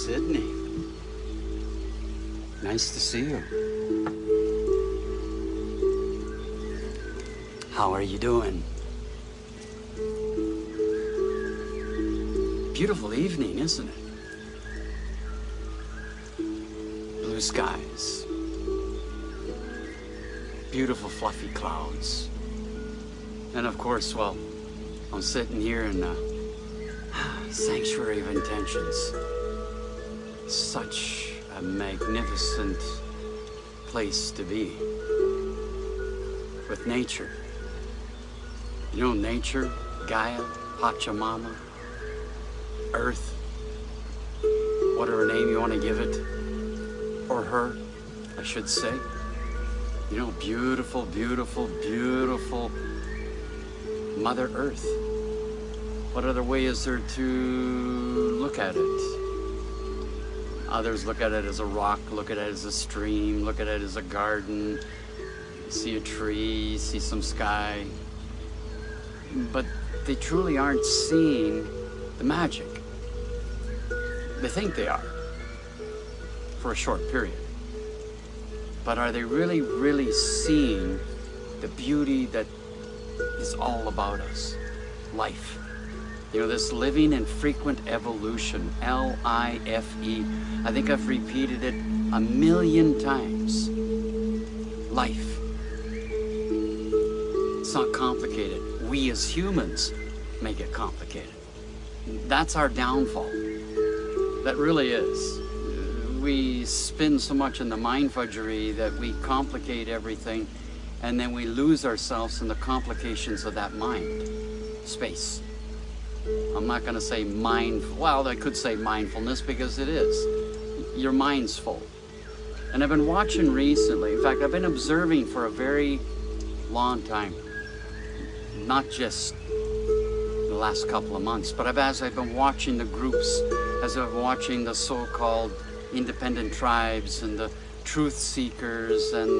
Sydney. Nice to see you. How are you doing? Beautiful evening, isn't it? Blue skies. Beautiful fluffy clouds. And of course, well, I'm sitting here in a sanctuary of intentions. Such a magnificent place to be. With nature. You know, nature, Gaia, Pachamama, Earth, whatever name you want to give it, or her, I should say. You know, beautiful, beautiful, beautiful Mother Earth. What other way is there to look at it? Others look at it as a rock, look at it as a stream, look at it as a garden. You see a tree, you see some sky. But they truly aren't seeing the magic. They think they are, for a short period. But are they really, really seeing the beauty that is all about us? Life. You know, this living in frequent evolution, L-I-F-E. I think I've repeated it 1,000,000 times. Life. It's not complicated. We as humans make it complicated. That's our downfall. That really is. We spin so much in the mind fudgery that we complicate everything, and then we lose ourselves in the complications of that mind space. I'm not going to say well, I could say mindfulness, because it is. Your mind's full. And I've been watching recently, in fact, I've been observing for a very long time, not just the last couple of months, but as I've been watching the groups, as I've been watching the so-called independent tribes and the truth seekers and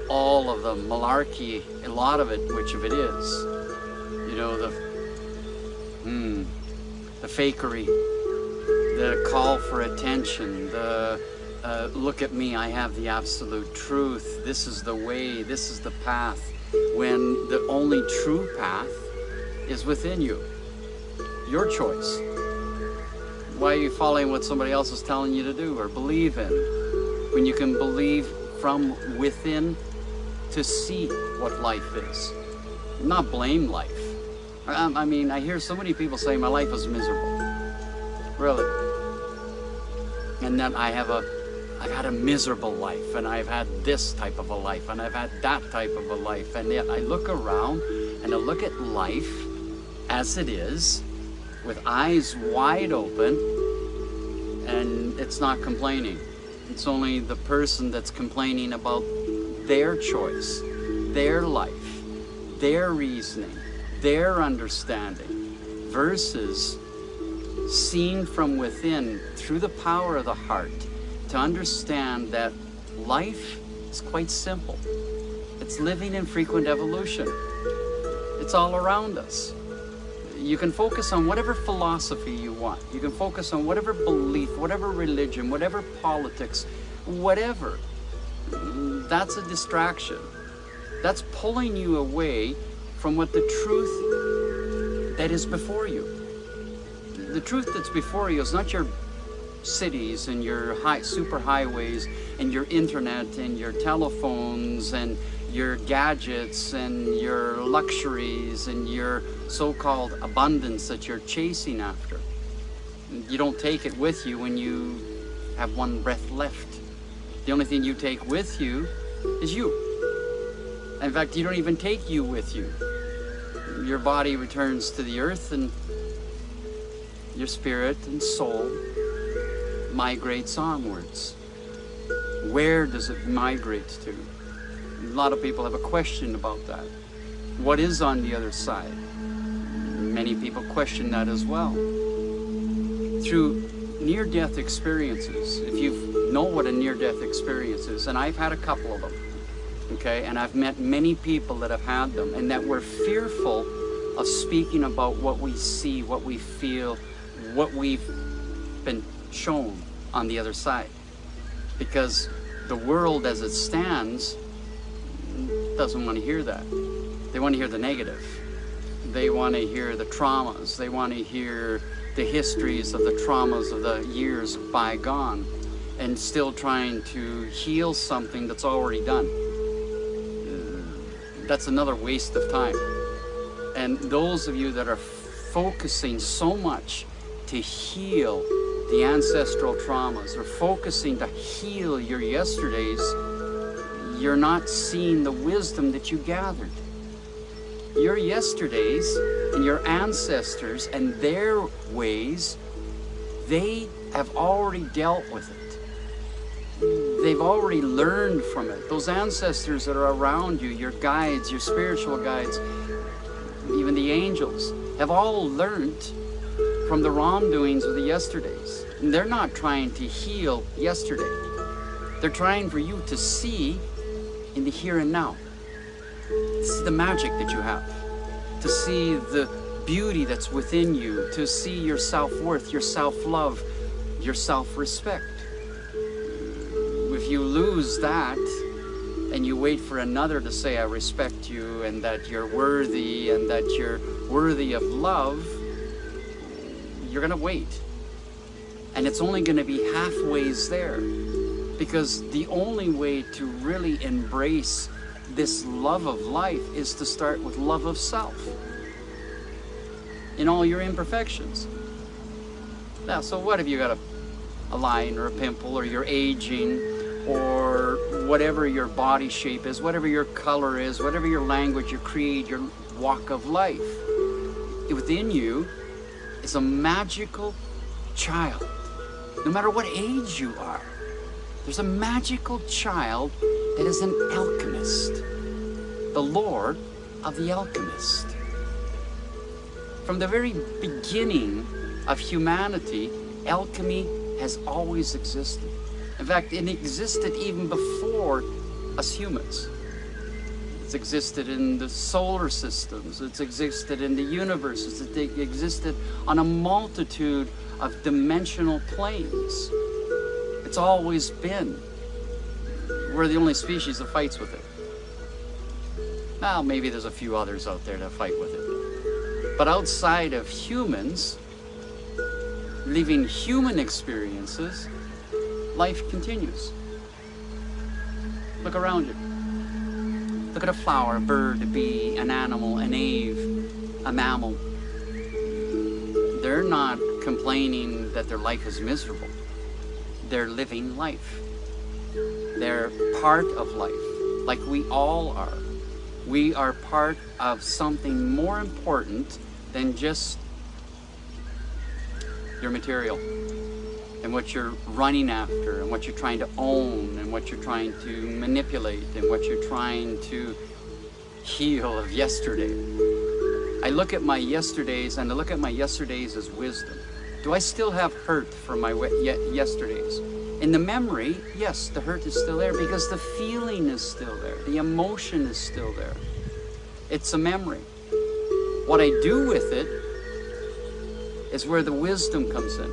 all of the malarkey, a lot of it, which of it is, you know, the fakery, the call for attention, the look at me, I have the absolute truth, this is the way, this is the path, when the only true path is within you. Your choice. Why are you following what somebody else is telling you to do or believe in, when you can believe from within to see what life is? Not blame life. I mean, I hear so many people say my life is miserable. Really. And that I've had a miserable life, and I've had this type of a life, and I've had that type of a life. And yet I look around and I look at life as it is, with eyes wide open, and it's not complaining. It's only the person that's complaining about their choice, their life, their reasoning, their understanding, versus seen from within through the power of the heart to understand that life is quite simple. It's living in frequent evolution. It's all around us. You can focus on whatever philosophy you want. You can focus on whatever belief, whatever religion, whatever politics, whatever. That's a distraction. That's pulling you away from what the truth that is before you. The truth that's before you is not your cities and your super highways and your internet and your telephones and your gadgets and your luxuries and your so-called abundance that you're chasing after. You don't take it with you when you have one breath left. The only thing you take with you is you. In fact, you don't even take you with you. Your body returns to the earth, and your spirit and soul migrates onwards. Where does it migrate to? A lot of people have a question about that. What is on the other side? Many people question that as well. Through near-death experiences, if you know what a near-death experience is, and I've had a couple of them, okay, and I've met many people that have had them, and that were fearful of speaking about what we see, what we feel, what we've been shown on the other side. Because the world as it stands doesn't want to hear that. They want to hear the negative. They want to hear the traumas. They want to hear the histories of the traumas of the years bygone, and still trying to heal something that's already done. That's another waste of time. And those of you that are focusing so much to heal the ancestral traumas, or focusing to heal your yesterdays, you're not seeing the wisdom that you gathered. Your yesterdays and your ancestors and their ways, they have already dealt with it. They've already learned from it. Those ancestors that are around you, your guides, your spiritual guides, even the angels, have all learned from the wrongdoings of the yesterdays. And they're not trying to heal yesterday. They're trying for you to see in the here and now. To see the magic that you have. To see the beauty that's within you. To see your self-worth, your self-love, your self-respect. If you lose that, and you wait for another to say, I respect you, and that you're worthy, and that you're worthy of love, you're going to wait. And it's only going to be halfways there. Because the only way to really embrace this love of life is to start with love of self. In all your imperfections. Now, so what if you got a line or a pimple, or you're aging, or whatever your body shape is, whatever your color is, whatever your language, your creed, your walk of life. Within you is a magical child. No matter what age you are, there's a magical child that is an alchemist. The Lord of the Alchemist. From the very beginning of humanity, alchemy has always existed. In fact, it existed even before us humans. It's existed in the solar systems. It's existed in the universes. It existed on a multitude of dimensional planes. It's always been. We're the only species that fights with it. Now, maybe there's a few others out there that fight with it. But outside of humans, living human experiences, life continues. Look around you. Look at a flower, a bird, a bee, an animal, an ave, a mammal. They're not complaining that their life is miserable. They're living life. They're part of life, like we all are. We are part of something more important than just your material and what you're running after and what you're trying to own and what you're trying to manipulate and what you're trying to heal of yesterday. I look at my yesterdays, and I look at my yesterdays as wisdom. Do I still have hurt from my yesterdays? In the memory, yes, the hurt is still there because the feeling is still there. The emotion is still there. It's a memory. What I do with it is where the wisdom comes in.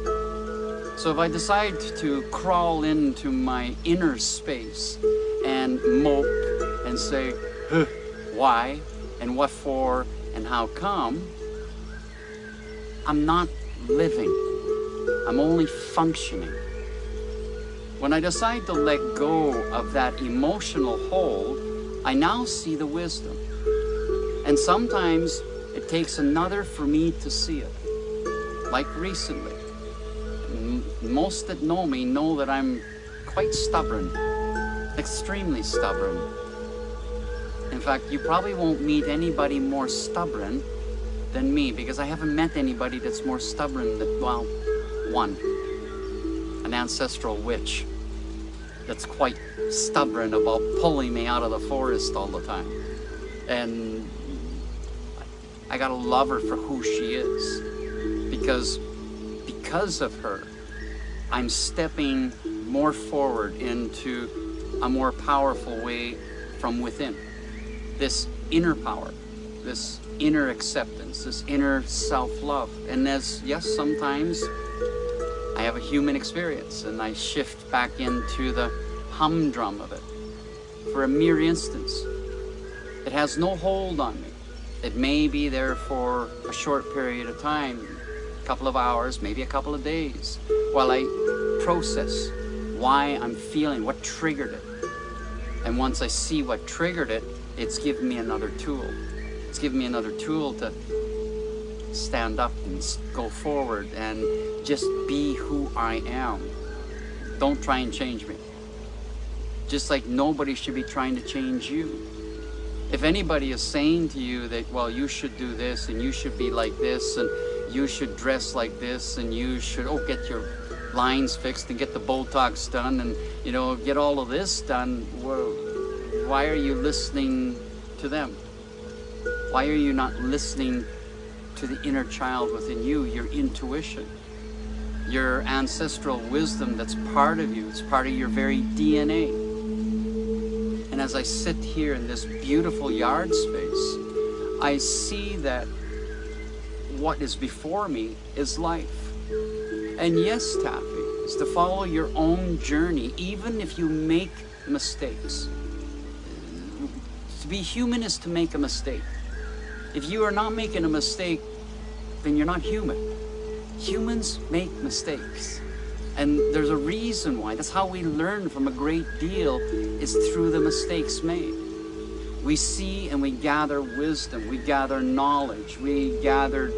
So if I decide to crawl into my inner space and mope and say, huh, why and what for and how come, I'm not living. I'm only functioning. When I decide to let go of that emotional hold, I now see the wisdom. And sometimes it takes another for me to see it. Like recently. Most that know me know that I'm quite stubborn. Extremely stubborn. In fact, you probably won't meet anybody more stubborn than me, because I haven't met anybody that's more stubborn than, well, one. An ancestral witch that's quite stubborn about pulling me out of the forest all the time. And I gotta love her for who she is, because of her, I'm stepping more forward into a more powerful way from within. This inner power, this inner acceptance, this inner self-love. And yes, sometimes I have a human experience, and I shift back into the humdrum of it for a mere instance. It has no hold on me. It may be there for a short period of time, a couple of hours, maybe a couple of days, while I process why I'm feeling, what triggered it. And once I see what triggered it, it's given me another tool. It's given me another tool to stand up and go forward and just be who I am. Don't try and change me. Just like nobody should be trying to change you. If anybody is saying to you that, well, you should do this and you should be like this and you should dress like this and you should, get your lines fixed and get the Botox done and, get all of this done, well, why are you listening to them? Why are you not listening to the inner child within you, your intuition, your ancestral wisdom that's part of you? It's part of your very DNA. And as I sit here in this beautiful yard space, I see that what is before me is life. And yes, Taffy, is to follow your own journey, even if you make mistakes. To be human is to make a mistake. If you are not making a mistake, then you're not human. Humans make mistakes. And there's a reason why. That's how we learn from a great deal, is through the mistakes made. We see and we gather wisdom, we gather knowledge, we gather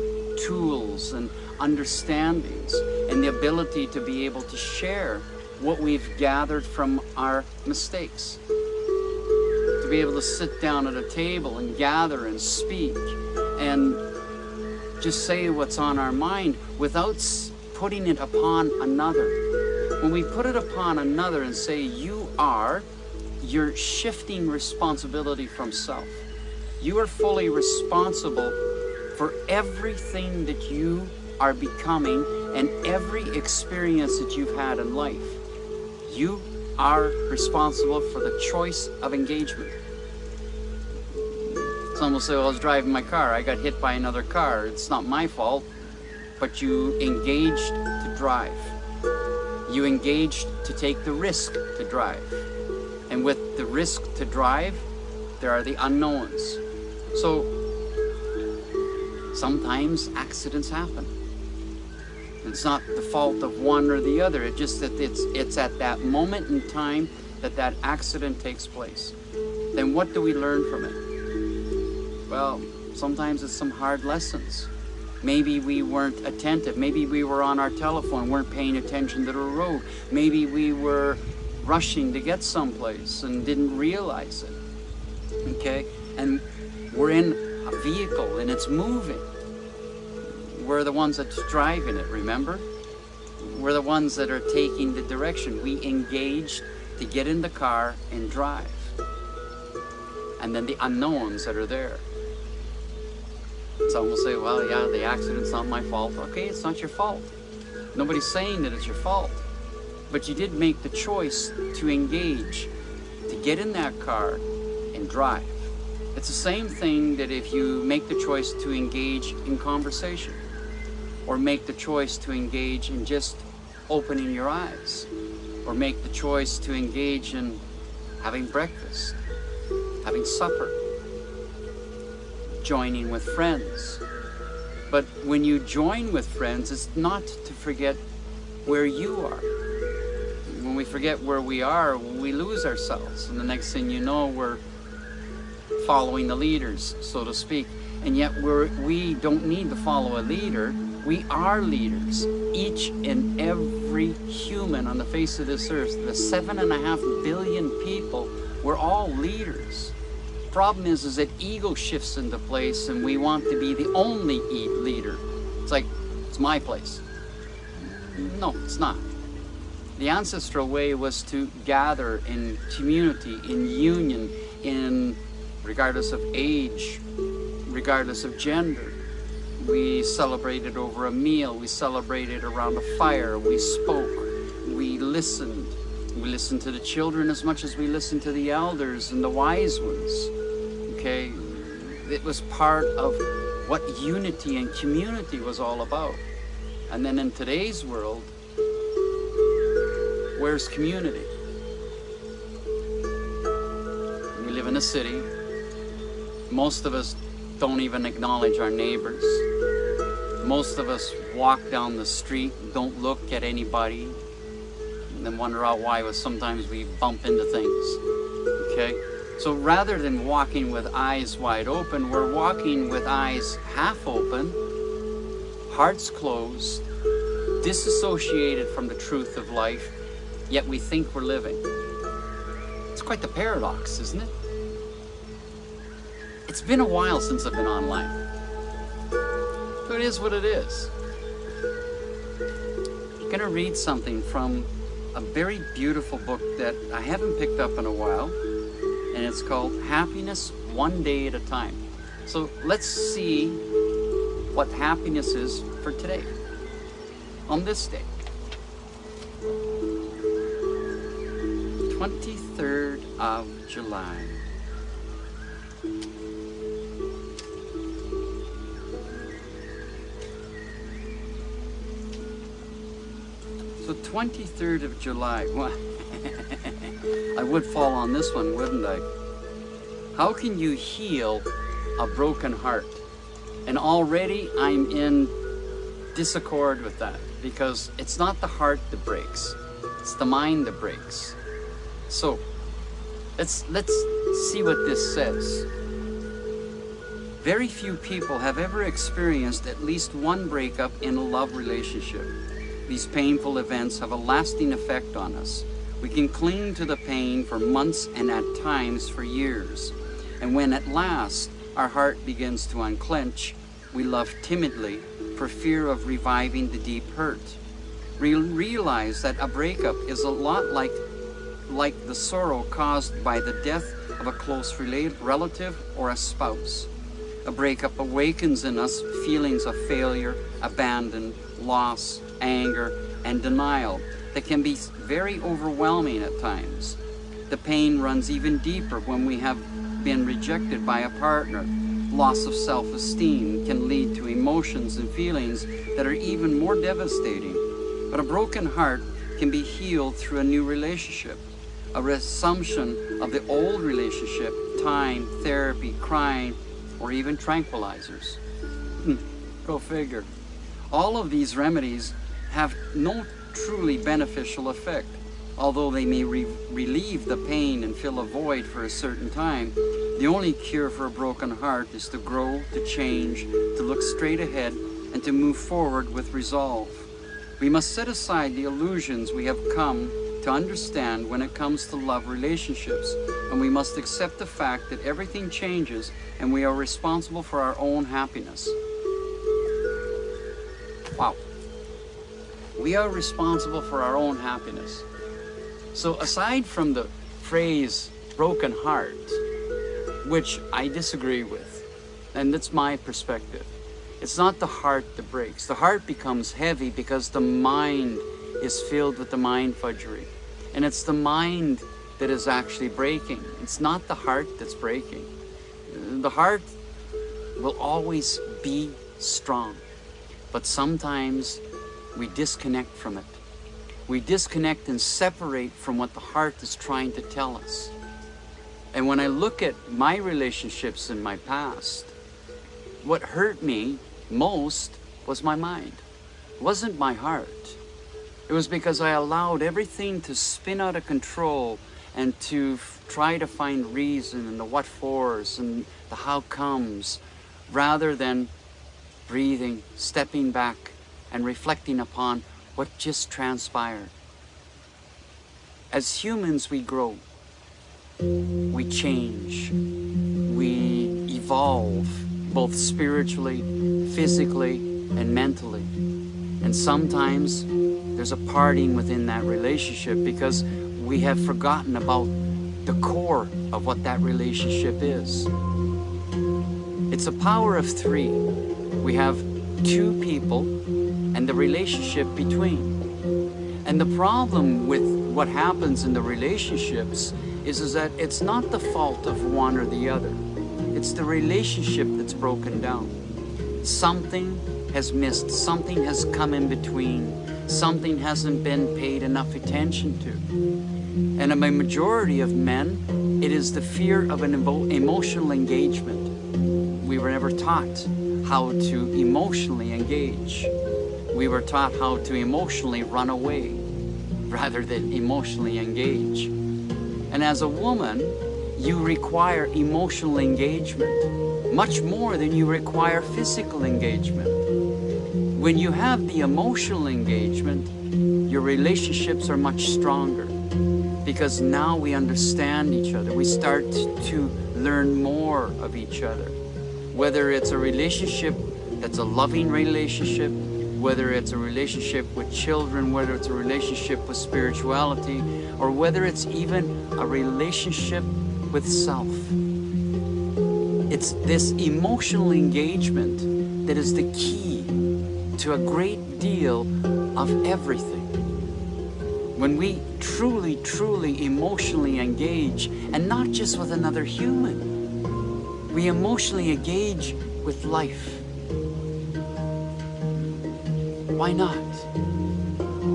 tools and understandings, and the ability to be able to share what we've gathered from our mistakes. To be able to sit down at a table and gather and speak and just say what's on our mind without putting it upon another. When we put it upon another and say, you're shifting responsibility from self. You are fully responsible for everything that you are becoming and every experience that you've had in life. You are responsible for the choice of engagement. Some will say, well, I was driving my car, I got hit by another car. It's not my fault. But you engaged to drive. You engaged to take the risk to drive. And with the risk to drive, there are the unknowns. So sometimes accidents happen. It's not the fault of one or the other. It's just that it's at that moment in time that accident takes place. Then what do we learn from it? Well, sometimes it's some hard lessons. Maybe we weren't attentive. Maybe we were on our telephone, weren't paying attention to the road. Maybe we were rushing to get someplace and didn't realize it. Okay? And we're in a vehicle and it's moving. We're the ones that's driving it, remember? We're the ones that are taking the direction. We engaged to get in the car and drive. And then the unknowns that are there. Some will say, well, yeah, the accident's not my fault. Okay, it's not your fault. Nobody's saying that it's your fault. But you did make the choice to engage, to get in that car and drive. It's the same thing that if you make the choice to engage in conversation, or make the choice to engage in just opening your eyes, or make the choice to engage in having breakfast, having supper, joining with friends. But when you join with friends, it's not to forget where you are. When we forget where we are, we lose ourselves. And the next thing you know, we're following the leaders, so to speak. And yet we don't need to follow a leader. We are leaders. Each and every human on the face of this earth, the 7.5 billion people, we're all leaders. Problem is that ego shifts into place and we want to be the only leader. It's like, it's my place. No, it's not. The ancestral way was to gather in community, in union, in regardless of age, regardless of gender. We celebrated over a meal, we celebrated around a fire, we spoke, we listened. We listened to the children as much as we listened to the elders and the wise ones. Okay, it was part of what unity and community was all about. And then in today's world, where's community? We live in a city. Most of us don't even acknowledge our neighbors. Most of us walk down the street, don't look at anybody, and then wonder out why sometimes we bump into things. Okay? So rather than walking with eyes wide open, we're walking with eyes half open, hearts closed, disassociated from the truth of life, yet we think we're living. It's quite the paradox, isn't it? It's been a while since I've been online. So it is what it is. I'm going to read something from a very beautiful book that I haven't picked up in a while, and it's called Happiness One Day at a Time. So let's see what happiness is for today, on this day. 23rd of July. So 23rd of July, well, I would fall on this one, wouldn't I? How can you heal a broken heart? And already I'm in disaccord with that, because it's not the heart that breaks, it's the mind that breaks. So let's see what this says. Very few people have ever experienced at least one breakup in a love relationship. These painful events have a lasting effect on us. We can cling to the pain for months and at times for years. And when at last our heart begins to unclench, we love timidly for fear of reviving the deep hurt. We realize that a breakup is a lot like the sorrow caused by the death of a close relative or a spouse. A breakup awakens in us feelings of failure, abandon, loss, anger, and denial that can be very overwhelming at times. The pain runs even deeper when we have been rejected by a partner. Loss of self-esteem can lead to emotions and feelings that are even more devastating. But a broken heart can be healed through a new relationship, a resumption of the old relationship, time, therapy, crying, or even tranquilizers. Go figure. All of these remedies have no truly beneficial effect. Although they may relieve the pain and fill a void for a certain time, the only cure for a broken heart is to grow, to change, to look straight ahead, and to move forward with resolve. We must set aside the illusions we have come to understand when it comes to love relationships, and we must accept the fact that everything changes and we are responsible for our own happiness. Wow. We are responsible for our own happiness. So aside from the phrase broken heart, which I disagree with, and that's my perspective, it's not the heart that breaks. The heart becomes heavy because the mind is filled with the mind fudgery. And it's the mind that is actually breaking. It's not the heart that's breaking. The heart will always be strong. But sometimes we disconnect from it. We disconnect and separate from what the heart is trying to tell us. And when I look at my relationships in my past, what hurt me most was my mind. It wasn't my heart. It was because I allowed everything to spin out of control and to try to find reason and the what fors and the how comes, rather than breathing, stepping back, and reflecting upon what just transpired. As humans, we grow, we change, we evolve, both spiritually, physically, and mentally. And sometimes there's a parting within that relationship because we have forgotten about the core of what that relationship is. It's a power of three. We have two people and the relationship between. And the problem with what happens in the relationships is that it's not the fault of one or the other. It's the relationship that's broken down. Something has missed, something has come in between, something hasn't been paid enough attention to. And in a majority of men, it is the fear of an emotional engagement. We were never taught how to emotionally engage. We were taught how to emotionally run away rather than emotionally engage. And as a woman, you require emotional engagement much more than you require physical engagement. When you have the emotional engagement, your relationships are much stronger because now we understand each other. We start to learn more of each other. Whether it's a relationship that's a loving relationship, whether it's a relationship with children, whether it's a relationship with spirituality, or whether it's even a relationship with self. It's this emotional engagement that is the key to a great deal of everything. When we truly, truly emotionally engage, and not just with another human, we emotionally engage with life. Why not?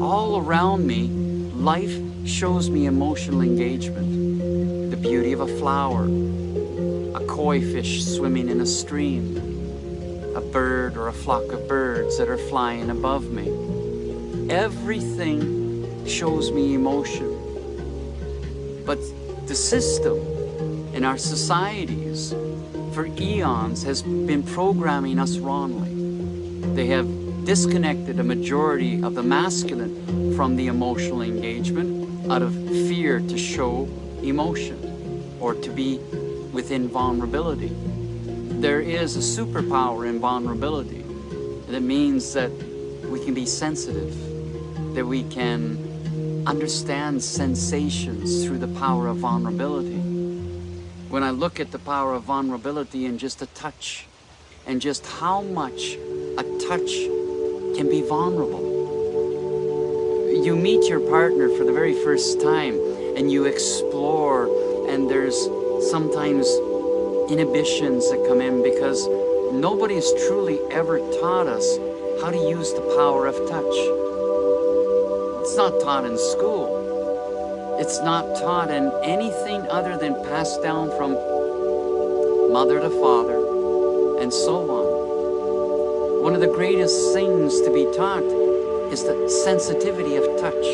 All around me, life shows me emotional engagement. The beauty of a flower, a koi fish swimming in a stream, a bird or a flock of birds that are flying above me. Everything shows me emotion. But the system in our societies for eons has been programming us wrongly. They have disconnected a majority of the masculine from the emotional engagement out of fear to show emotion or to be within vulnerability. There is a superpower in vulnerability. That means that we can be sensitive, that we can understand sensations through the power of vulnerability. When I look at the power of vulnerability in just a touch, and just how much a touch can be vulnerable. You meet your partner for the very first time and you explore, and there's sometimes inhibitions that come in because nobody's truly ever taught us how to use the power of touch. It's not taught in school. It's not taught in anything other than passed down from mother to father and so on. One of the greatest things to be taught is the sensitivity of touch.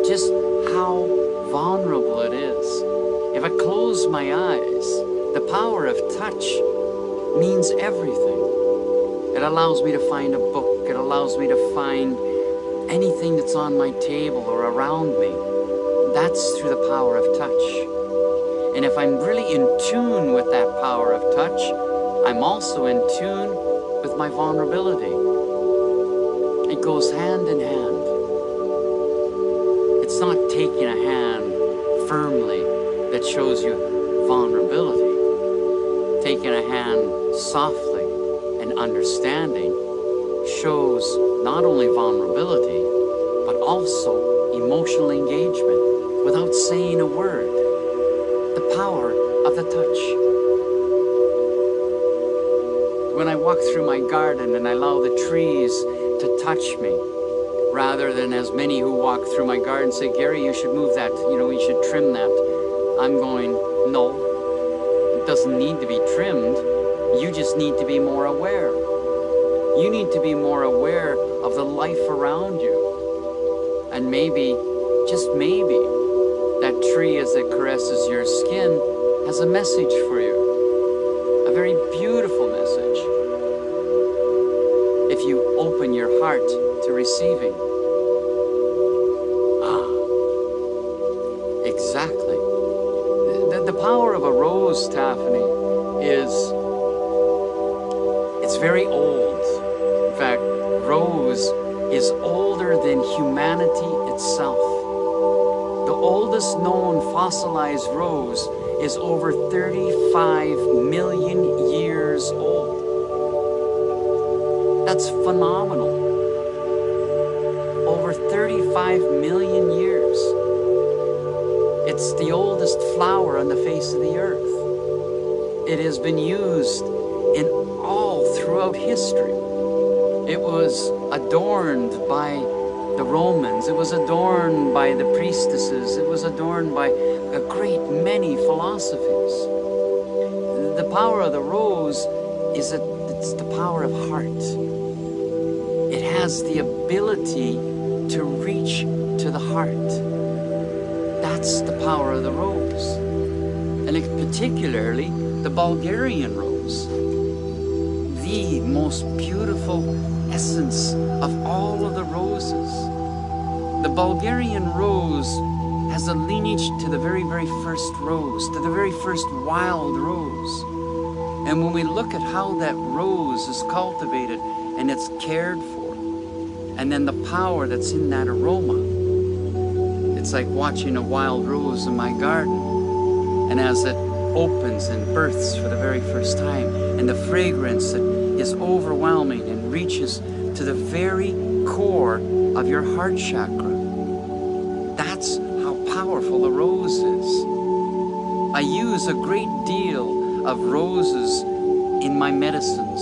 Just how vulnerable it is. If I close my eyes, the power of touch means everything. It allows me to find a book. It allows me to find anything that's on my table or around me. That's through the power of touch. And if I'm really in tune with that power of touch, I'm also in tune with my vulnerability. It goes hand in hand. It's not taking a hand firmly that shows you vulnerability. Taking a hand softly and understanding shows not only vulnerability, but also emotional engagement without saying a word. The power of the touch. When I walk through my garden and I allow the trees to touch me, rather than as many who walk through my garden say, Gary, you should move that, you should trim that. I'm going, no, it doesn't need to be trimmed. You just need to be more aware. You need to be more aware of the life around you. And maybe, just maybe, that tree as it caresses your skin has a message for you. A very beautiful message. If you open your heart to receiving. Exactly. The power of a rose, Taffany, it's very old. In fact, rose is older than humanity itself. The oldest known fossilized rose is over 35 million years old. That's phenomenal. Over 35 million years. It's the oldest flower on the face of the earth. It has been used in all throughout history. It was adorned by the Romans. It was adorned by the priestesses. It was adorned by a great many philosophies. The power of the rose is it's the power of heart. It has the ability to reach to the heart. That's the power of the rose. And particularly the Bulgarian rose. The most beautiful essence of all of the roses. The Bulgarian rose has a lineage to the very, very first rose, to the very first wild rose. And when we look at how that rose is cultivated and it's cared for, and then the power that's in that aroma, it's like watching a wild rose in my garden. And as it opens and births for the very first time, and the fragrance that is overwhelming and reaches to the very core of your heart chakra. That's how powerful the rose is. I use a great deal of roses in my medicines.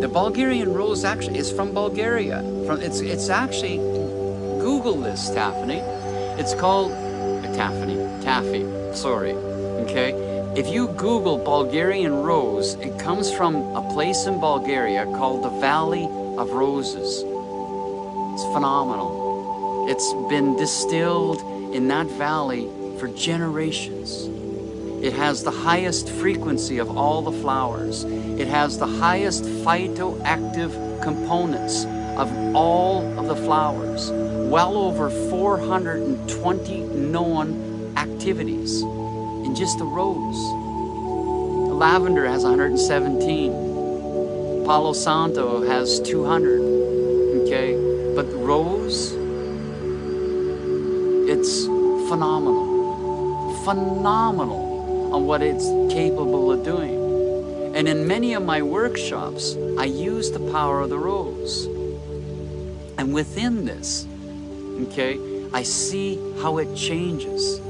The Bulgarian rose actually is from Bulgaria. It's actually, Google this, Taffy. It's called Taffy, sorry, okay? If you Google Bulgarian rose, it comes from a place in Bulgaria called the Valley of Roses. It's phenomenal. It's been distilled in that valley for generations. It has the highest frequency of all the flowers. It has the highest phytoactive components of all of the flowers. Well over 420 known activities in just the rose. Lavender has 117. Palo Santo has 200. Okay? But rose, it's phenomenal. Phenomenal on what it's capable of doing. And in many of my workshops, I use the power of the rose. And within this, okay, I see how it changes.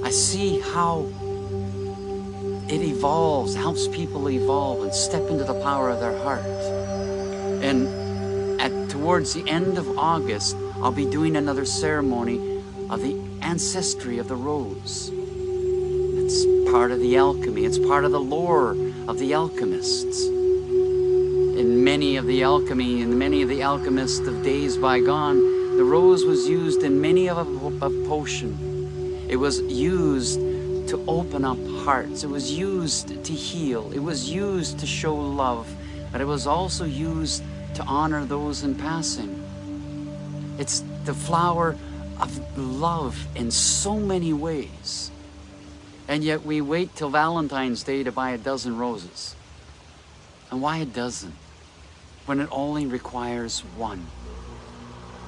I see how it evolves, helps people evolve and step into the power of their heart. And towards the end of August, I'll be doing another ceremony of the ancestry of the rose. It's part of the alchemy. It's part of the lore of the alchemists. In many of the alchemy, and many of the alchemists of days bygone, the rose was used in many of a potion. It was used to open up hearts. It was used to heal. It was used to show love. But it was also used to honor those in passing. It's the flower of love in so many ways. And yet we wait till Valentine's Day to buy a dozen roses. And why a dozen? When it only requires one.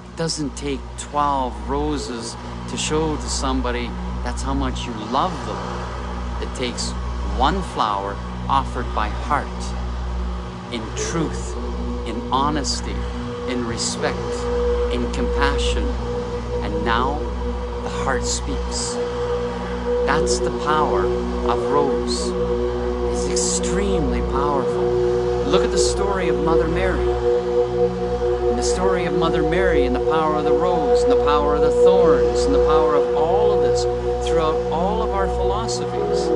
It doesn't take 12 roses to show to somebody that's how much you love them. It takes one flower offered by heart, in truth, in honesty, in respect, in compassion. And now the heart speaks. That's the power of rose. It's extremely powerful. Look at the story of Mother Mary. And the story of Mother Mary and the power of the rose and the power of the thorns and the power of all of this. Throughout all of our philosophies,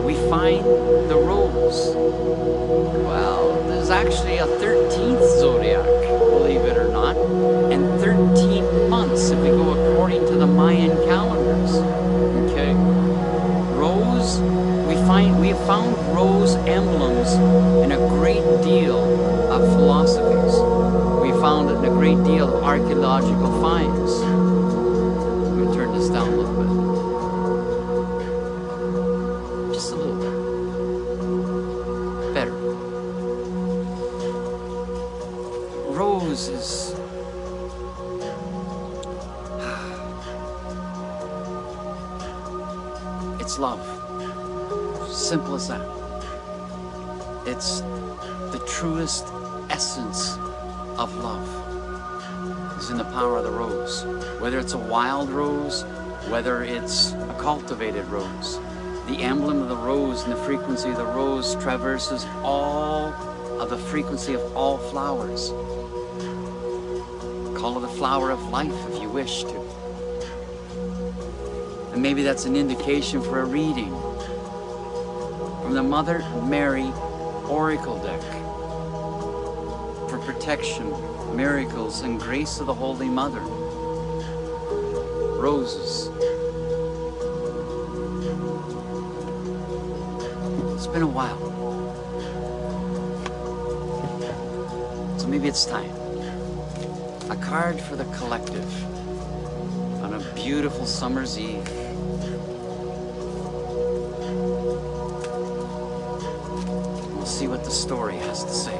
we find the rose. Well, there's actually a 13th zodiac, believe it or not, and 13 months if we go according to the Mayan calendars. Okay? Rose, we have found rose emblems in a great deal of philosophies. We found it in a great deal of archaeological finds. Let me turn this down a little bit. Just a little bit. Better. Rose is it's love. Simple as that. It's the truest essence of love. It's in the power of the rose. Whether it's a wild rose, whether it's a cultivated rose. The emblem of the rose and the frequency of the rose traverses all of the frequency of all flowers. Call it a flower of life if you wish to. And maybe that's an indication for a reading from the Mother Mary Oracle deck for protection, miracles, and grace of the Holy Mother. Roses. It's been a while. So maybe it's time. A card for the collective on a beautiful summer's eve. We'll see what the story has to say.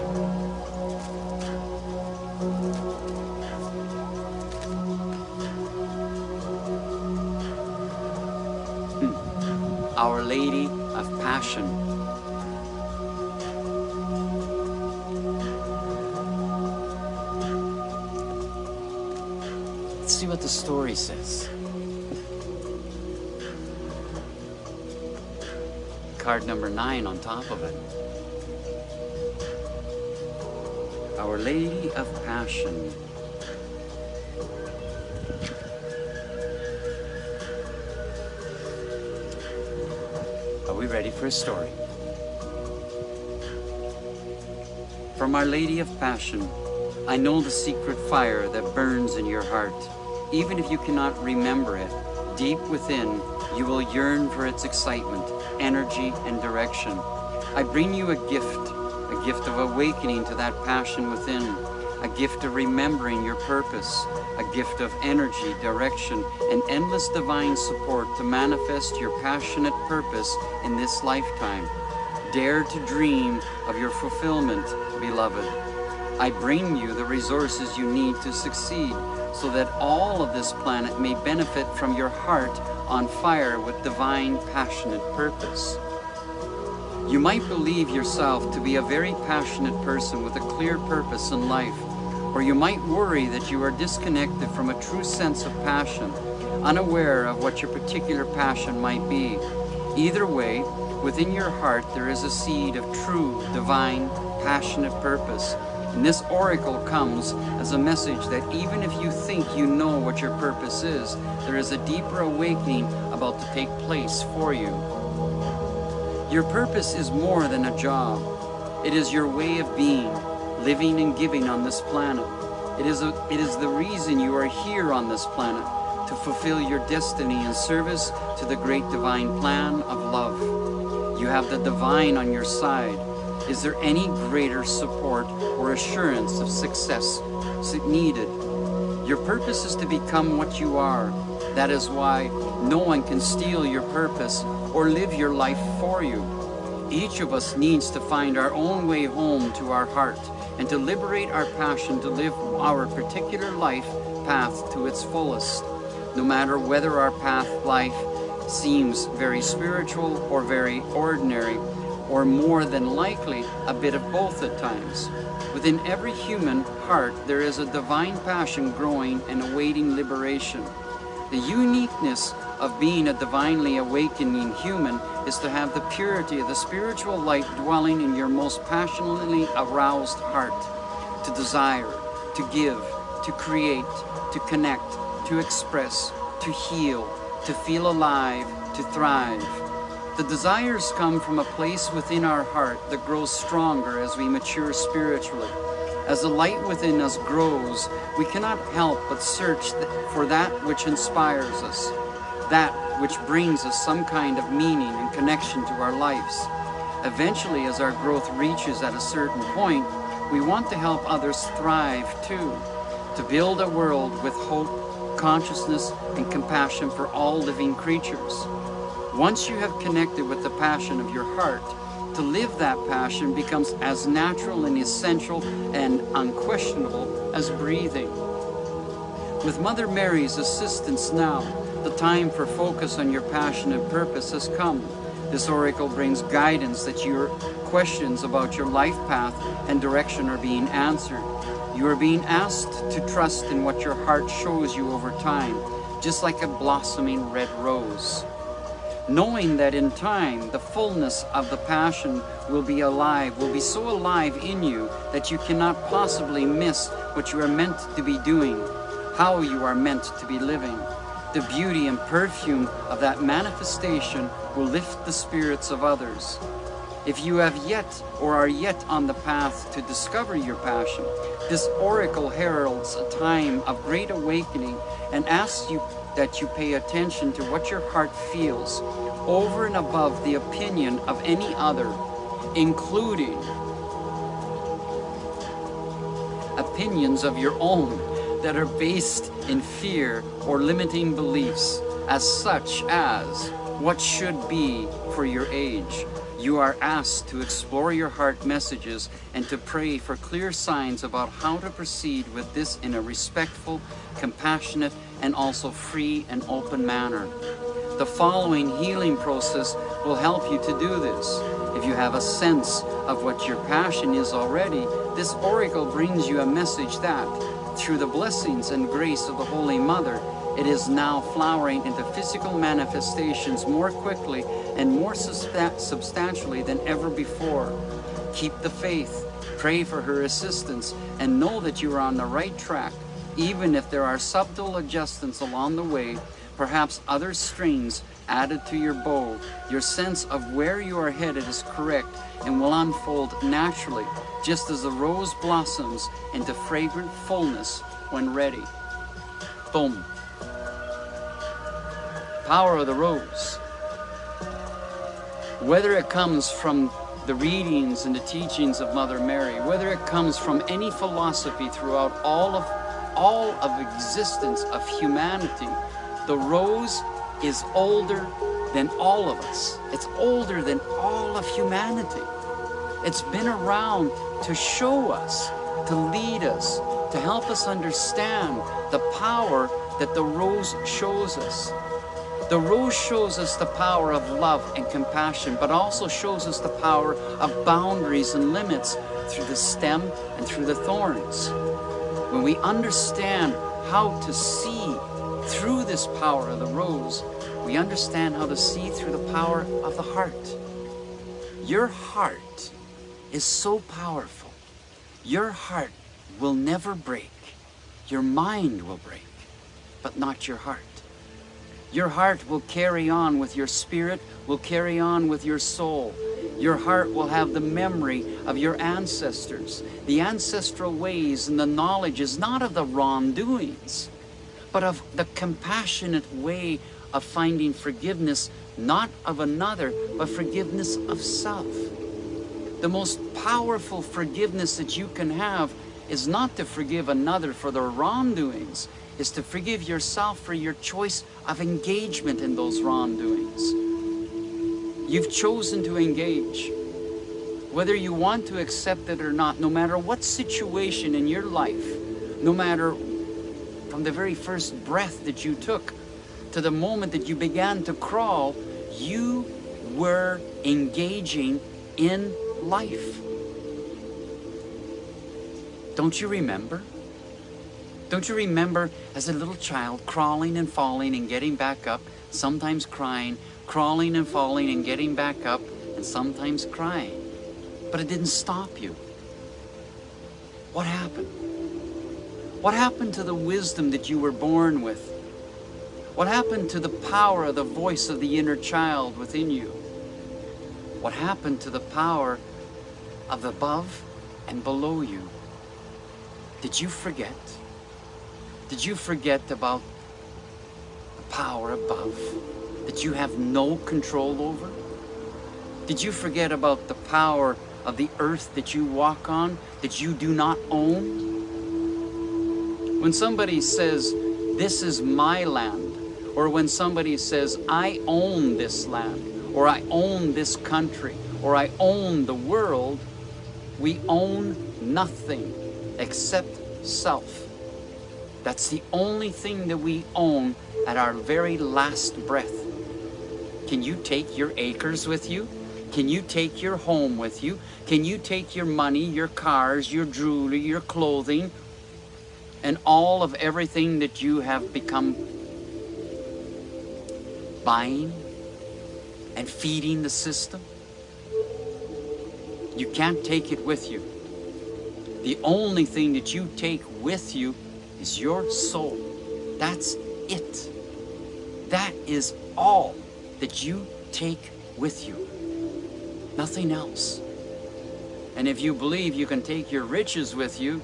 Our Lady of Passion. Let's see what the story says. Card number 9 on top of it. Our Lady of Passion. Are we ready for a story? From Our Lady of Passion, I know the secret fire that burns in your heart. Even if you cannot remember it, deep within, you will yearn for its excitement, energy, and direction. I bring you a gift of awakening to that passion within, a gift of remembering your purpose, a gift of energy, direction, and endless divine support to manifest your passionate purpose in this lifetime. Dare to dream of your fulfillment, beloved. I bring you the resources you need to succeed so that all of this planet may benefit from your heart on fire with divine passionate purpose. You might believe yourself to be a very passionate person with a clear purpose in life, or you might worry that you are disconnected from a true sense of passion, unaware of what your particular passion might be. Either way, within your heart there is a seed of true, divine, passionate purpose. And this oracle comes as a message that even if you think you know what your purpose is, there is a deeper awakening about to take place for you. Your purpose is more than a job. It is your way of being, living and giving on this planet. It is the reason you are here on this planet, to fulfill your destiny in service to the great divine plan of love. You have the divine on your side. Is there any greater support or assurance of success needed? Your purpose is to become what you are. That is why no one can steal your purpose or live your life for you. Each of us needs to find our own way home to our heart and to liberate our passion to live our particular life path to its fullest. No matter whether our path life seems very spiritual or very ordinary, or more than likely a bit of both at times. Within every human heart there is a divine passion growing and awaiting liberation. The uniqueness of being a divinely awakening human is to have the purity of the spiritual light dwelling in your most passionately aroused heart, to desire, to give, to create, to connect, to express, to heal, to feel alive, to thrive. The desires come from a place within our heart that grows stronger as we mature spiritually. As the light within us grows, we cannot help but search for that which inspires us, that which brings us some kind of meaning and connection to our lives. Eventually, as our growth reaches at a certain point, we want to help others thrive too, to build a world with hope, consciousness, and compassion for all living creatures. Once you have connected with the passion of your heart, to live that passion becomes as natural and essential and unquestionable as breathing. With Mother Mary's assistance now, the time for focus on your passion and purpose has come. This oracle brings guidance that your questions about your life path and direction are being answered. You are being asked to trust in what your heart shows you over time, just like a blossoming red rose. knowing that in time the fullness of the passion will be so alive in you that you cannot possibly miss what you are meant to be doing, how you are meant to be living. The beauty and perfume of that manifestation will lift the spirits of others. If you have yet or are yet on the path to discover your passion, this oracle heralds a time of great awakening and asks you that you pay attention to what your heart feels over and above the opinion of any other, including opinions of your own that are based in fear or limiting beliefs, such as what should be for your age. You are asked to explore your heart messages and to pray for clear signs about how to proceed with this in a respectful, compassionate, and also free and open manner. The following healing process will help you to do this. If you have a sense of what your passion is already, this oracle brings you a message that, through the blessings and grace of the Holy Mother, it is now flowering into physical manifestations more quickly and more substantially than ever before. Keep the faith, pray for her assistance, and know that you are on the right track, even if there are subtle adjustments along the way, perhaps other strings added to your bow. Your sense of where you are headed is correct and will unfold naturally, just as the rose blossoms into fragrant fullness when ready. Boom. Power of the rose. Whether it comes from the readings and the teachings of Mother Mary, whether it comes from any philosophy throughout all of existence of humanity, the rose is older than all of us. It's older than all of humanity. It's been around to show us, to lead us, to help us understand the power that the rose shows us. The rose shows us the power of love and compassion, but also shows us the power of boundaries and limits through the stem and through the thorns. When we understand how to see through this power of the rose, we understand how to see through the power of the heart. Your heart is so powerful. Your heart will never break. Your mind will break, but not your heart. Your heart will carry on with your spirit, will carry on with your soul. Your heart will have the memory of your ancestors, the ancestral ways and the knowledge is not of the wrongdoings, but of the compassionate way of finding forgiveness, not of another, but forgiveness of self. The most powerful forgiveness that you can have is not to forgive another for their wrongdoings, is to forgive yourself for your choice of engagement in those wrongdoings. You've chosen to engage. Whether you want to accept it or not, no matter what situation in your life, no matter from the very first breath that you took to the moment that you began to crawl, you were engaging in life. Don't you remember? Don't you remember as a little child crawling and falling and getting back up, sometimes crying, crawling and falling and getting back up, and sometimes crying? But it didn't stop you. What happened? What happened to the wisdom that you were born with? What happened to the power of the voice of the inner child within you? What happened to the power of above and below you? Did you forget? Did you forget about the power above that you have no control over? Did you forget about the power of the earth that you walk on, that you do not own? When somebody says, "This is my land," or when somebody says, "I own this land," or "I own this country," or "I own the world," we own nothing except self. That's the only thing that we own at our very last breath. Can you take your acres with you? Can you take your home with you? Can you take your money, your cars, your jewelry, your clothing, and all of everything that you have become buying? and feeding the system. You can't take it with you. The only thing that you take with you is your soul. That's it. That is all that you take with you. Nothing else. And if you believe you can take your riches with you,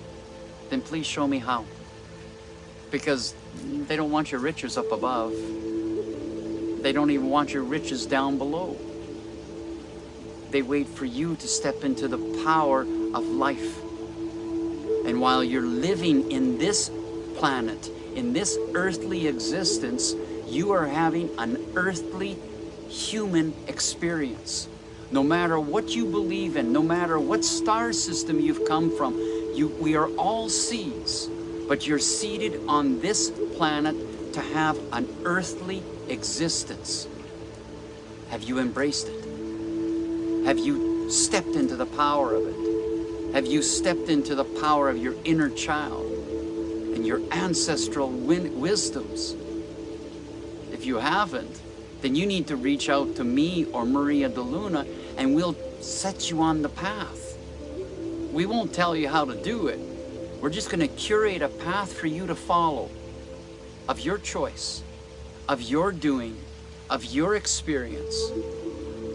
then please show me how. Because they don't want your riches up above. They don't even want your riches down below. They wait for you to step into the power of life. And while you're living in this planet, in this earthly existence, you are having an earthly human experience. No matter what you believe in, no matter what star system you've come from, we are all seeds, but you're seated on this planet to have an earthly existence. Have you embraced it? Have you stepped into the power of it? Have you stepped into the power of your inner child and your ancestral wisdoms? If you haven't, then you need to reach out to me or Maria de Luna, and we'll set you on the path. We won't tell you how to do it. We're just going to curate a path for you to follow, of your choice, of your doing, of your experience,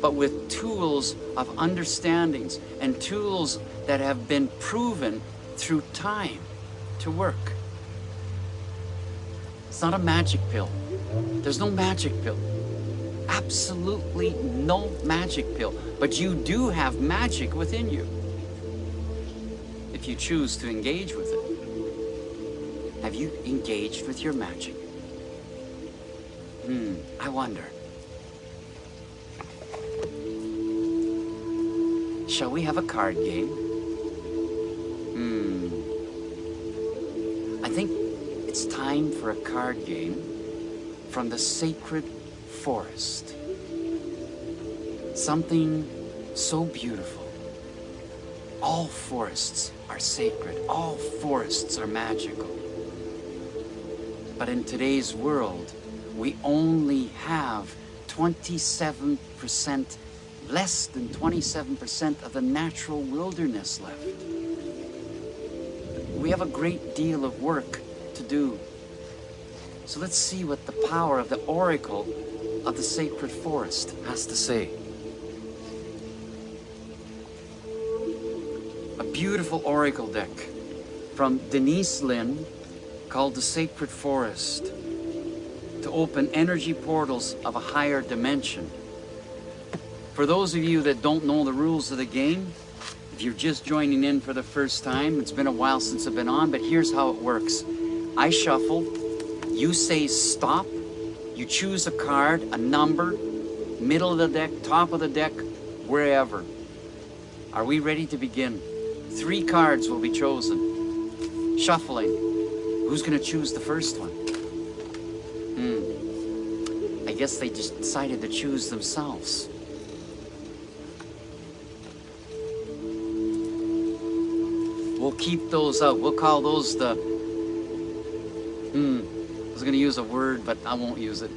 but with tools of understandings and tools that have been proven through time to work. It's not a magic pill. There's no magic pill. Absolutely no magic pill. But you do have magic within you, if you choose to engage with it. Have you engaged with your magic? I wonder. Shall we have a card game? I think it's time for a card game from the sacred forest. Something so beautiful. All forests are sacred. All forests are magical. But in today's world, we only have 27%, less than 27% of the natural wilderness left. We have a great deal of work to do. So let's see what the power of the oracle of the sacred forest has to say. A beautiful oracle deck from Denise Lynn called The Sacred Forest, to open energy portals of a higher dimension. For those of you that don't know the rules of the game, if you're just joining in for the first time, it's been a while since I've been on, but here's how it works. I shuffle, you say stop, you choose a card, a number, middle of the deck, top of the deck, wherever. Are we ready to begin? 3 cards will be chosen. Shuffling. Who's going to choose the first one? I guess they just decided to choose themselves. We'll keep those out. We'll call those the... I was going to use a word, but I won't use it.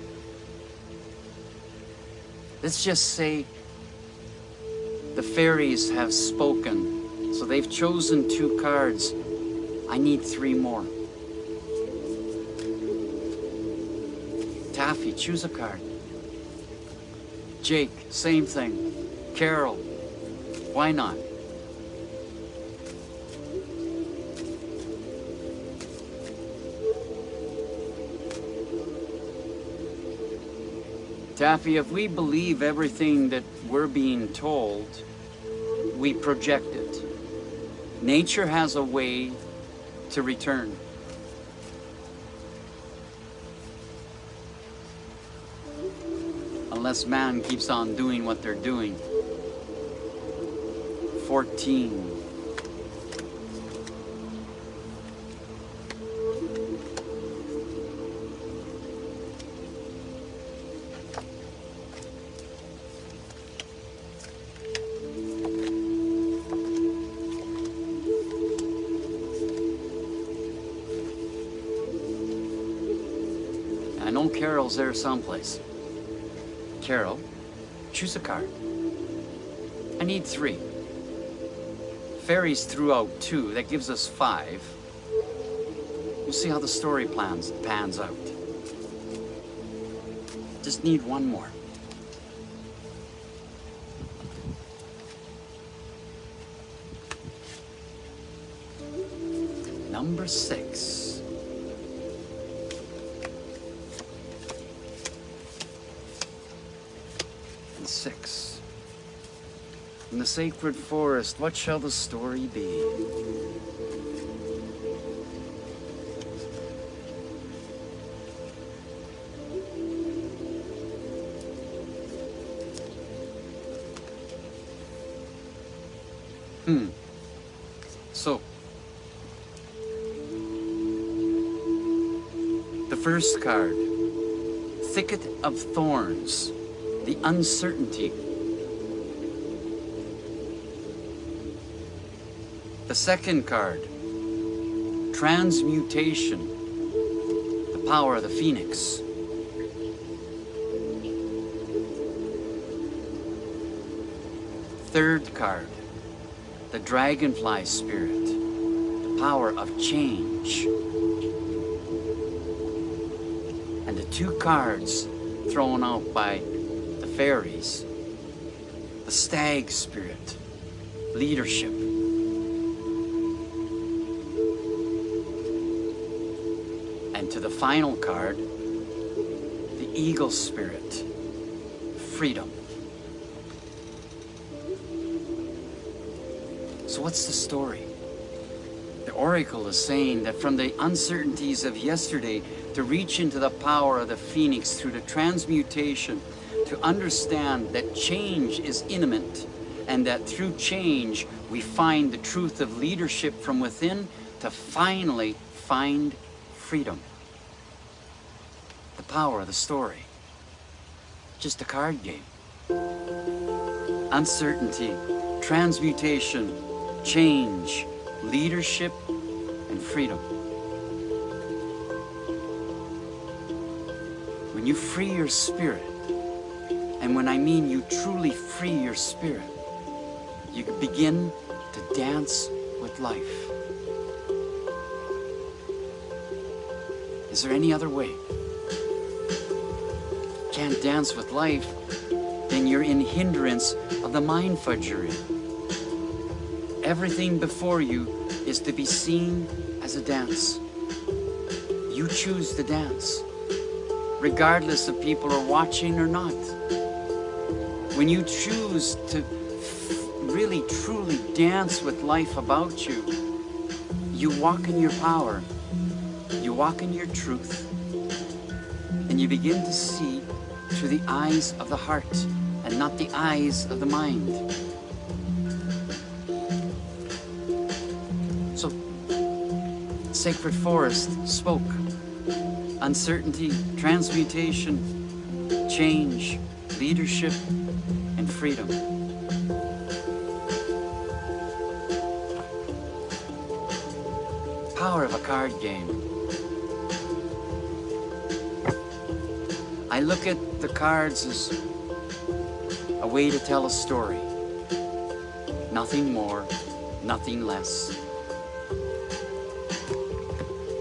Let's just say the fairies have spoken. So they've chosen 2 cards. I need 3 more. Taffy, choose a card. Jake, same thing. Carol, why not? Taffy, if we believe everything that we're being told, we project it. Nature has a way to return. Unless man keeps on doing what they're doing. 14. I know Carol's there someplace. Carol, Choose a card. I need 3. Fairies threw out 2. That gives us 5. We'll see how the story pans out. Just need 1 more. Number 6. And 6. In the sacred forest, what shall the story be? So, the first card, Thicket of Thorns, the uncertainty. The second card, Transmutation, the power of the phoenix. Third card, the dragonfly spirit, the power of change. And the 2 cards thrown out by the fairies, the stag spirit, leadership. And to the final card, the eagle spirit, freedom. So what's the story? The oracle is saying that from the uncertainties of yesterday, to reach into the power of the phoenix through the transmutation, to understand that change is imminent, and that through change we find the truth of leadership from within, to finally find freedom. The power of the story. Just a card game. Uncertainty, transmutation, change, leadership, and freedom. When you free your spirit, and when I mean you truly free your spirit, you begin to dance with life. Is there any other way? Can't dance with life, then you're in hindrance of the mind fudge you're in. Everything before you is to be seen as a dance. You choose the dance, regardless if people are watching or not. When you choose to really truly dance with life about you, you walk in your power, you walk in your truth, and you begin to see through the eyes of the heart and not the eyes of the mind. So, Sacred Forest spoke. Uncertainty, transmutation, change, leadership, and freedom. Power of a card game. I look at the cards as a way to tell a story. Nothing more, nothing less.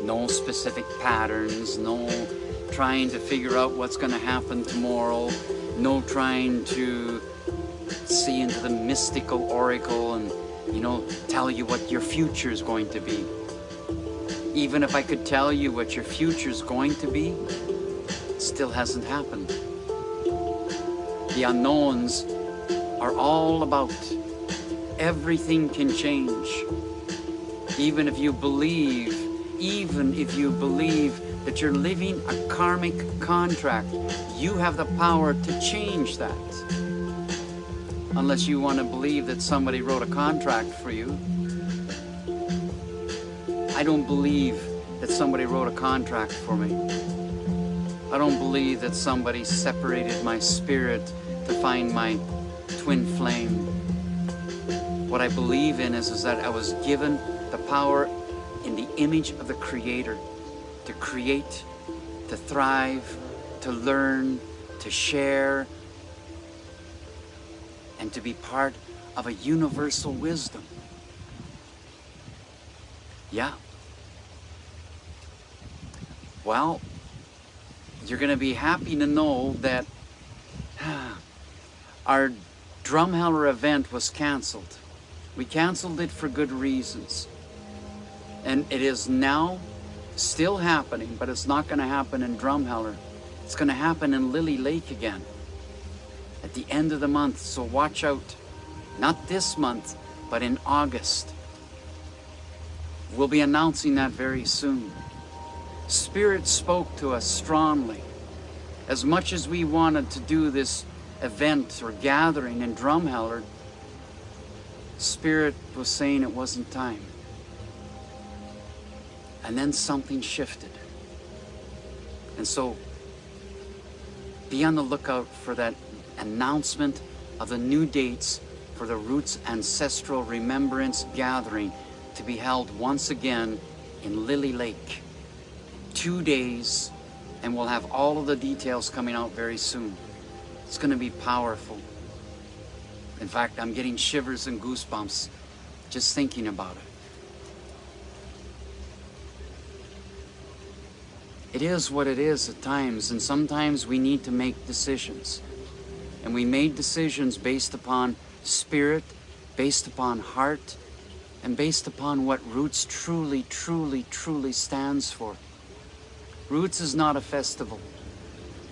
No specific patterns, no trying to figure out what's going to happen tomorrow, no trying to see into the mystical oracle and, tell you what your future is going to be. Even if I could tell you what your future is going to be, it still hasn't happened. The unknowns are all about. Everything can change. Even if you believe that you're living a karmic contract, you have the power to change that. Unless you want to believe that somebody wrote a contract for you. I don't believe that somebody wrote a contract for me. I don't believe that somebody separated my spirit to find my twin flame. What I believe in is that I was given the power in the image of the Creator to create, to thrive, to learn, to share, and to be part of a universal wisdom. Yeah. Well, you're going to be happy to know that our Drumheller event was canceled. We canceled it for good reasons. And it is now still happening, but it's not going to happen in Drumheller. It's going to happen in Lily Lake again at the end of the month. So watch out. Not this month, but in August. We'll be announcing that very soon. Spirit spoke to us strongly. As much as we wanted to do this event or gathering in Drumheller, Spirit was saying it wasn't time. And then something shifted. And so be on the lookout for that announcement of the new dates for the Roots Ancestral Remembrance Gathering to be held once again in Lily Lake. 2 days, and we'll have all of the details coming out very soon. It's going to be powerful. In fact, I'm getting shivers and goosebumps just thinking about it. It is what it is at times, and sometimes we need to make decisions. And we made decisions based upon spirit, based upon heart, and based upon what Roots truly, truly, truly stands for. Roots is not a festival.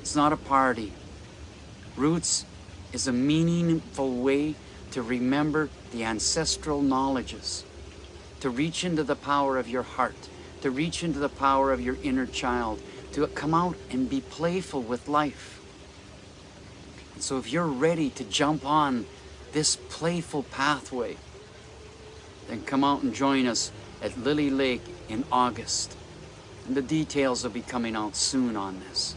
It's not a party. Roots is a meaningful way to remember the ancestral knowledges, to reach into the power of your heart, to reach into the power of your inner child, to come out and be playful with life. And so if you're ready to jump on this playful pathway, then come out and join us at Lily Lake in August. And the details will be coming out soon on this.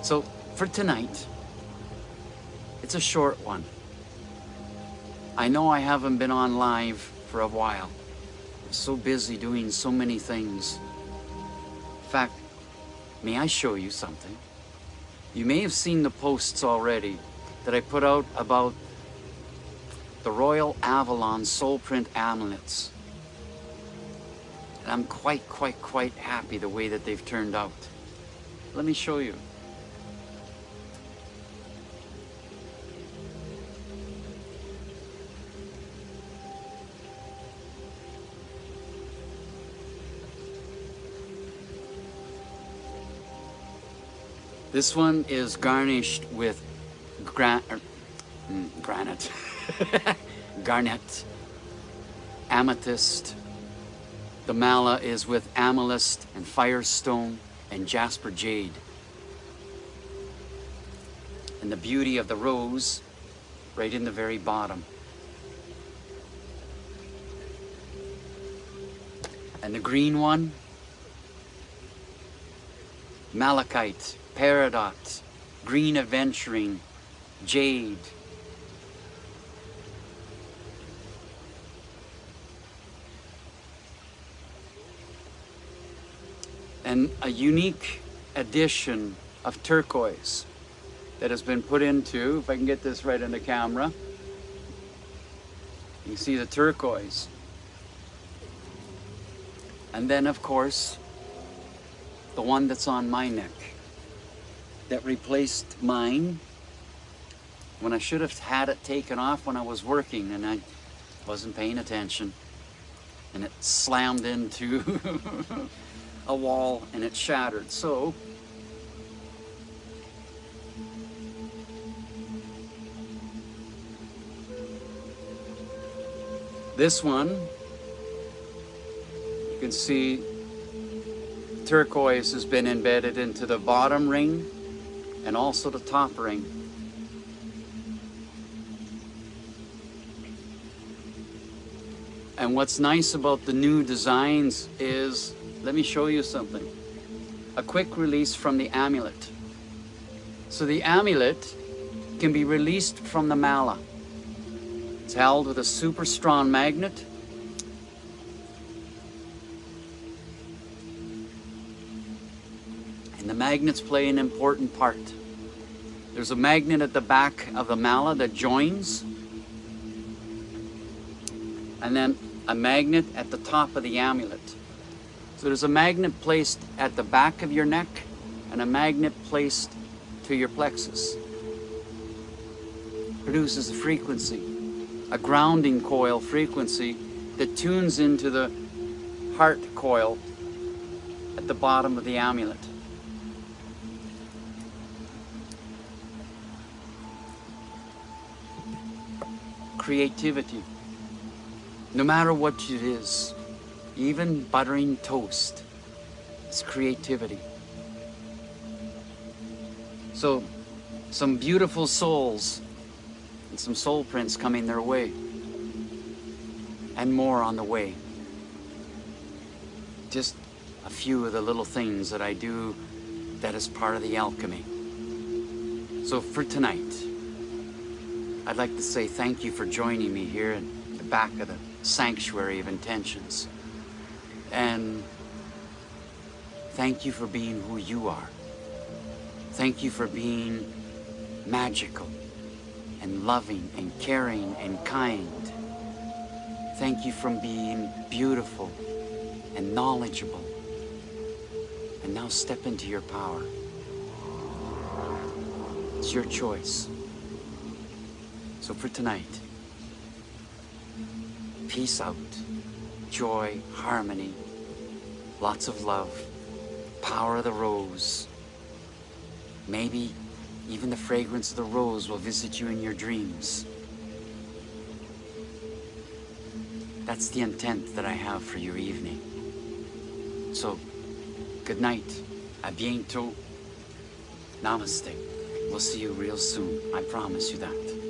So for tonight, it's a short one. I know I haven't been on live for a while. I'm so busy doing so many things. In fact, may I show you something? You may have seen the posts already that I put out about the Royal Avalon Soul Print amulets. And I'm quite happy the way that they've turned out. Let me show you. This one is garnished with granite, garnet, amethyst. The mala is with amethyst and firestone and jasper jade. And the beauty of the rose right in the very bottom. And the green one, malachite, peridot, green aventurine, jade. And a unique addition of turquoise that has been put into, if I can get this right in the camera, you see the turquoise. And then of course, the one that's on my neck that replaced mine when I should have had it taken off when I was working and I wasn't paying attention, and it slammed into a wall and it shattered. So this one, you can see turquoise has been embedded into the bottom ring and also the top ring. And what's nice about the new designs is, let me show you something. A quick release from the amulet. So the amulet can be released from the mala. It's held with a super strong magnet. And the magnets play an important part. There's a magnet at the back of the mala that joins, and then a magnet at the top of the amulet. So there's a magnet placed at the back of your neck and a magnet placed to your plexus. Produces a frequency, a grounding coil frequency that tunes into the heart coil at the bottom of the amulet. Creativity. No matter what it is, even buttering toast, it's creativity. So, some beautiful souls and some soul prints coming their way, and more on the way. Just a few of the little things that I do that is part of the alchemy. So for tonight, I'd like to say thank you for joining me here in the back of the Sanctuary of Intentions. And thank you for being who you are. Thank you for being magical and loving and caring and kind. Thank you for being beautiful and knowledgeable. And now step into your power. It's your choice. So for tonight, peace out, joy, harmony, lots of love, power of the rose. Maybe even the fragrance of the rose will visit you in your dreams. That's the intent that I have for your evening. So, good night, a bientôt, namaste. We'll see you real soon, I promise you that.